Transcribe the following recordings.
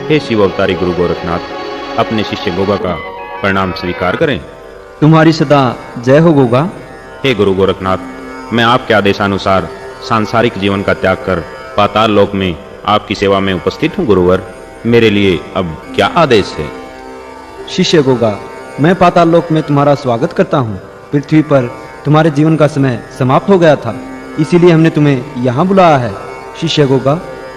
हे शिव अवतारी गुरु गोरखनाथ, अपने शिष्य गोगा का प्रणाम स्वीकार करें। तुम्हारी सदा जय हो गोगा। हे गुरु गोरखनाथ, मैं आपके आदेशानुसार सांसारिक जीवन का त्याग कर पाताल लोक में आपकी सेवा में उपस्थित हूँ गुरुवर। मेरे लिए अब क्या आदेश है? शिष्य गोगा, मैं पाताल लोक में तुम्हारा स्वागत करता हूँ। पृथ्वी पर तुम्हारे जीवन का समय समाप्त हो गया था, इसीलिए हमने तुम्हें यहाँ बुलाया है। शिष्य गोगा,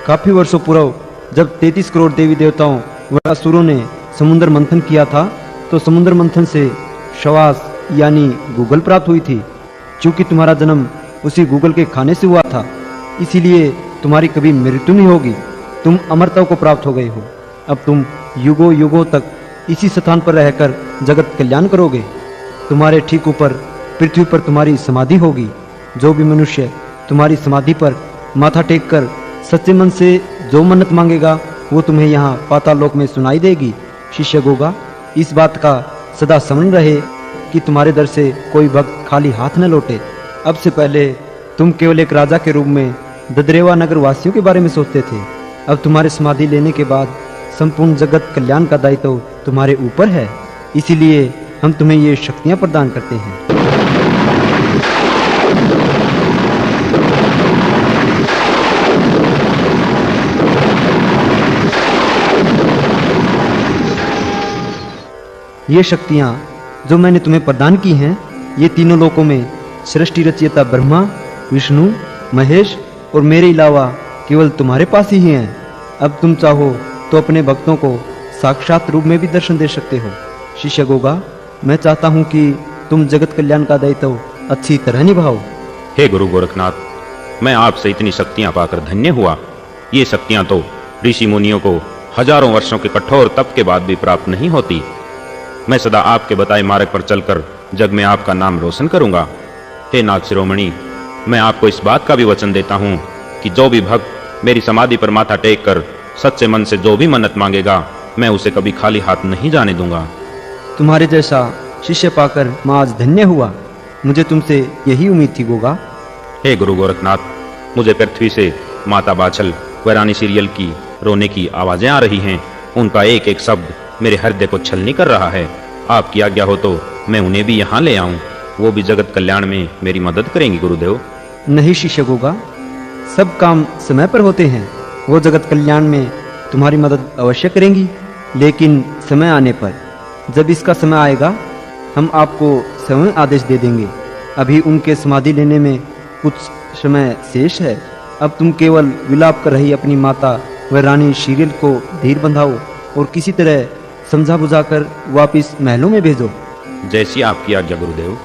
काफी वर्षों पूर्व जब 33 करोड़ देवी देवताओं व असुरों ने समुद्र मंथन किया था, तो समुद्र मंथन से शवास यानी गूगल प्राप्त हुई थी। चूंकि तुम्हारा जन्म उसी गूगल के खाने से हुआ था, इसीलिए तुम्हारी कभी मृत्यु नहीं होगी। तुम अमरता को प्राप्त हो गए हो। अब तुम युगों युगों तक इसी स्थान पर रहकर जगत कल्याण करोगे। तुम्हारे ठीक ऊपर पृथ्वी पर तुम्हारी समाधि होगी। जो भी मनुष्य तुम्हारी समाधि पर माथा टेक कर सच्चे मन से जो मन्नत मांगेगा, वो तुम्हें यहाँ पाताल लोक में सुनाई देगी। शिष्य गोगा, इस बात का सदा स्मरण रहे कि तुम्हारे दर से कोई भक्त खाली हाथ न लौटे। अब से पहले तुम केवल एक राजा के रूप में ददरेवा नगर वासियों के बारे में सोचते थे। अब तुम्हारे समाधि लेने के बाद संपूर्ण जगत कल्याण का दायित्व तुम्हारे ऊपर है, इसीलिए हम तुम्हें ये शक्तियां प्रदान करते हैं। ये शक्तियां जो मैंने तुम्हें प्रदान की हैं, ये तीनों लोकों में सृष्टि रचयिता ब्रह्मा, विष्णु, महेश और मेरे अलावा केवल तुम्हारे पास ही हैं। अब तुम चाहो तो अपने भक्तों को साक्षात रूप में भी दर्शन दे सकते हो। शिष्य गोगा, मैं चाहता हूँ कि तुम जगत कल्याण का दायित्व अच्छी तरह निभाओ। हे गुरु गोरखनाथ, मैं आपसे इतनी शक्तियां पाकर धन्य हुआ। ये शक्तियां तो ऋषि मुनियों को हजारों वर्षों के कठोर तप के बाद भी प्राप्त नहीं होती। मैं सदा आपके बताए मार्ग पर चलकर जग में आपका नाम रोशन करूंगा। हे नाग शिरोमणि, मैं आपको इस बात का भी वचन देता हूँ कि जो भी भक्त मेरी समाधि पर माथा टेक कर सच्चे मन से जो भी मन्नत मांगेगा, मैं उसे कभी खाली हाथ नहीं जाने दूंगा। तुम्हारे जैसा शिष्य पाकर मैं आज धन्य हुआ। मुझे तुमसे यही उम्मीद थी गोगा। हे गुरु गोरखनाथ, मुझे पृथ्वी से माता बाछल व रानी सीरियल की रोने की आवाजें आ रही हैं। उनका एक एक शब्द मेरे हृदय को छलनी कर रहा है। आपकी आज्ञा हो तो मैं उन्हें भी यहाँ ले आऊं। वो भी जगत कल्याण में मेरी मदद करेंगी गुरुदेव। नहीं शिष्य गोगा, सब काम समय पर होते हैं। वो जगत कल्याण में तुम्हारी मदद अवश्य करेंगी, लेकिन समय आने पर, जब इसका समय आएगा, हम आपको स्वयं आदेश दे देंगे। अभी उनके समाधि लेने में कुछ समय शेष है। अब तुम केवल विलाप कर रही अपनी माता व रानी सीरियल को धीर बंधाओ और किसी तरह समझा बुझाकर वापिस महलों में भेजो। जैसी आपकी आज्ञा गुरुदेव।